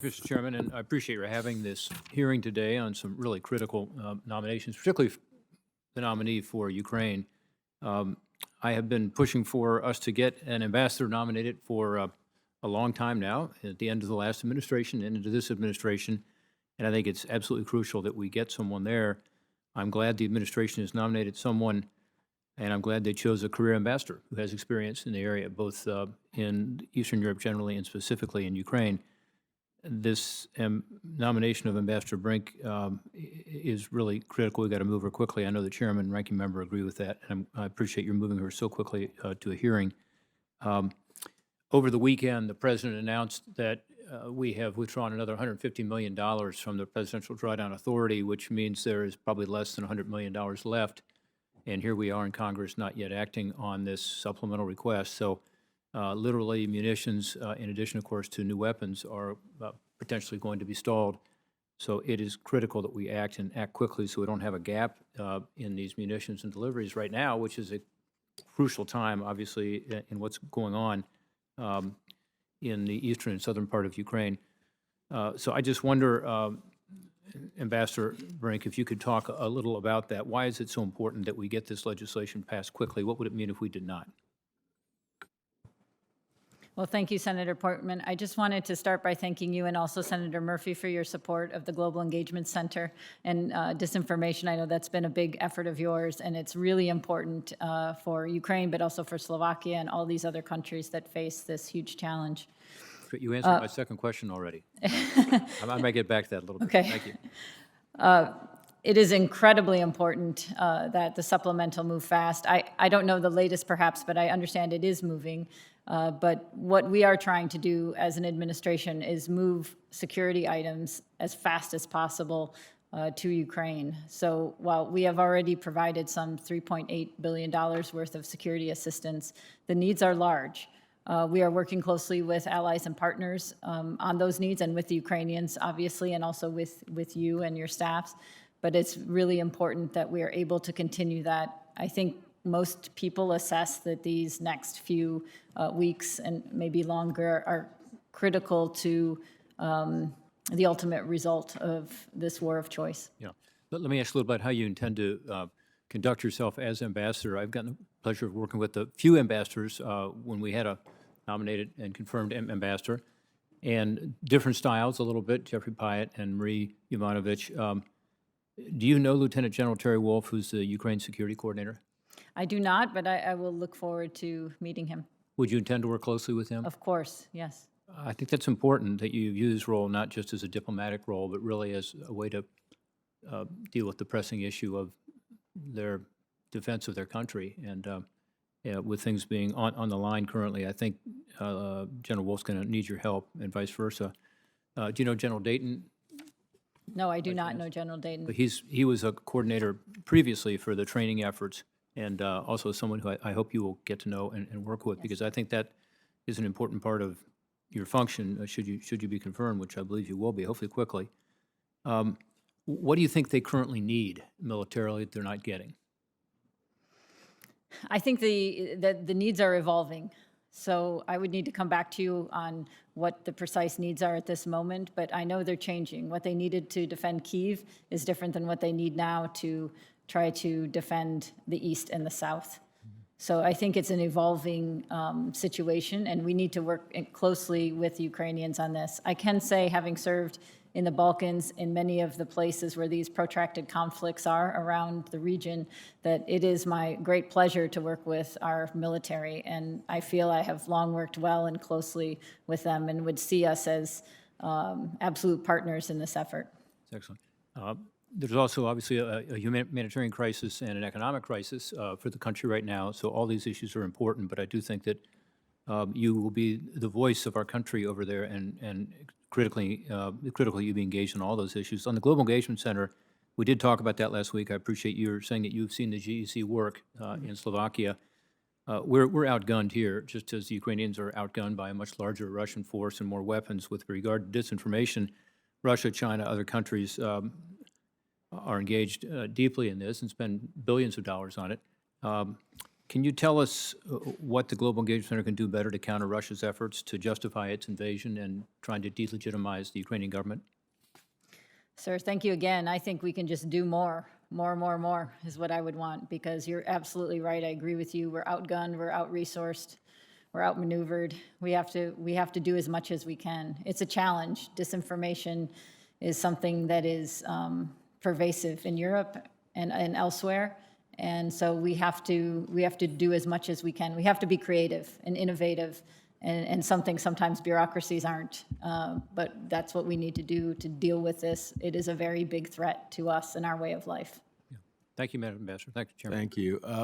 Mr. Chairman, and I appreciate your having this hearing today on some really critical nominations, particularly the nominee for Ukraine. Um, I have been pushing for us to get an ambassador nominated for a long time now, at the end of the last administration and into this administration, and I think it's absolutely crucial that we get someone there. I'm glad the administration has nominated someone, and I'm glad they chose a career ambassador who has experience in the area, both in Eastern Europe generally and specifically in Ukraine. This nomination of Ambassador Brink is really critical. We've got to move her quickly. I know the chairman and ranking member agree with that, and I appreciate your moving her so quickly to a hearing. Over the weekend, the president announced that we have withdrawn another $150 million from the Presidential Drawdown Authority, which means there is probably less than $100 million left. And here we are in Congress not yet acting on this supplemental request. So literally munitions, in addition, of course, to new weapons, are potentially going to be stalled. So it is critical that we act and act quickly so we don't have a gap in these munitions and deliveries right now, which is a crucial time, obviously, in what's going on in the eastern and southern part of Ukraine. So I just wonder, Ambassador Brink, if you could talk a little about that. Why is it so important that we get this legislation passed quickly? What would it mean if we did not? Well, thank you, Senator Portman. I just wanted to start by thanking you and also Senator Murphy for your support of the Global Engagement Center and disinformation. I know that's been a big effort of yours, and it's really important for Ukraine, but also for Slovakia and all these other countries that face this huge challenge. You answered my second question already. I might get back to that a little bit. Okay. Thank you. It is incredibly important that the supplemental move fast. I don't know the latest, perhaps, but I understand it is moving. But what we are trying to do as an administration is move security items as fast as possible to Ukraine. So while we have already provided some $3.8 billion worth of security assistance, the needs are large. We are working closely with allies and partners on those needs and with the Ukrainians, obviously, and also with you and your staffs. But it's really important that we are able to continue that. I think most people assess that these next few weeks and maybe longer are critical to the ultimate result of this war of choice. Yeah. But let me ask you a little about how you intend to conduct yourself as ambassador. I've gotten the pleasure of working with a few ambassadors when we had a nominated and confirmed ambassador, and different styles a little bit, Jeffrey Pyatt and Marie Yovanovitch. Do you know Lieutenant General Terry Wolf, who's the Ukraine security coordinator? I do not, but I will look forward to meeting him. Would you intend to work closely with him? Of course, yes. I think that's important that you view this role not just as a diplomatic role, but really as a way to deal with the pressing issue of their defense of their country. And with things being on the line currently, I think General Wolf's going to need your help and vice versa. Do you know General Dayton? No, I do not know General Dayton. But he was a coordinator previously for the training efforts, and also someone who I hope you will get to know and work with, because I think that is an important part of your function, should you be confirmed, which I believe you will be, hopefully quickly. What do you think they currently need militarily that they're not getting? I think the needs are evolving. So I would need to come back to you on what the precise needs are at this moment, but I know they're changing. What they needed to defend Kyiv is different than what they need now to try to defend the East and the South. So I think it's an evolving situation, and we need to work closely with the Ukrainians on this. I can say, having served in the Balkans, in many of the places where these protracted conflicts are around the region, that it is my great pleasure to work with our military. And I feel I have long worked well and closely with them and would see us as absolute partners in this effort. That's excellent. There's also obviously a humanitarian crisis and an economic crisis for the country right now. So all these issues are important, but I do think that you will be the voice of our country over there, and critically you be engaged in all those issues. On the Global Engagement Center, we did talk about that last week. I appreciate you saying that you've seen the GEC work in Slovakia. We're outgunned here, just as the Ukrainians are outgunned by a much larger Russian force and more weapons. With regard to disinformation, Russia, China, other countries are engaged deeply in this and spend billions of dollars on it. Can you tell us what the Global Engagement Center can do better to counter Russia's efforts to justify its invasion and trying to delegitimize the Ukrainian government? Sir, thank you again. I think we can just do more is what I would want, because you're absolutely right. I agree with you. We're outgunned, we're out-resourced, we're outmaneuvered. We have to do as much as we can. It's a challenge. Disinformation is something that is pervasive in Europe and elsewhere. And so we have to do as much as we can. We have to be creative and innovative, and sometimes bureaucracies aren't. But that's what we need to do to deal with this. It is a very big threat to us and our way of life. Thank you, Madam Ambassador. Thank you, Chairman. Thank you.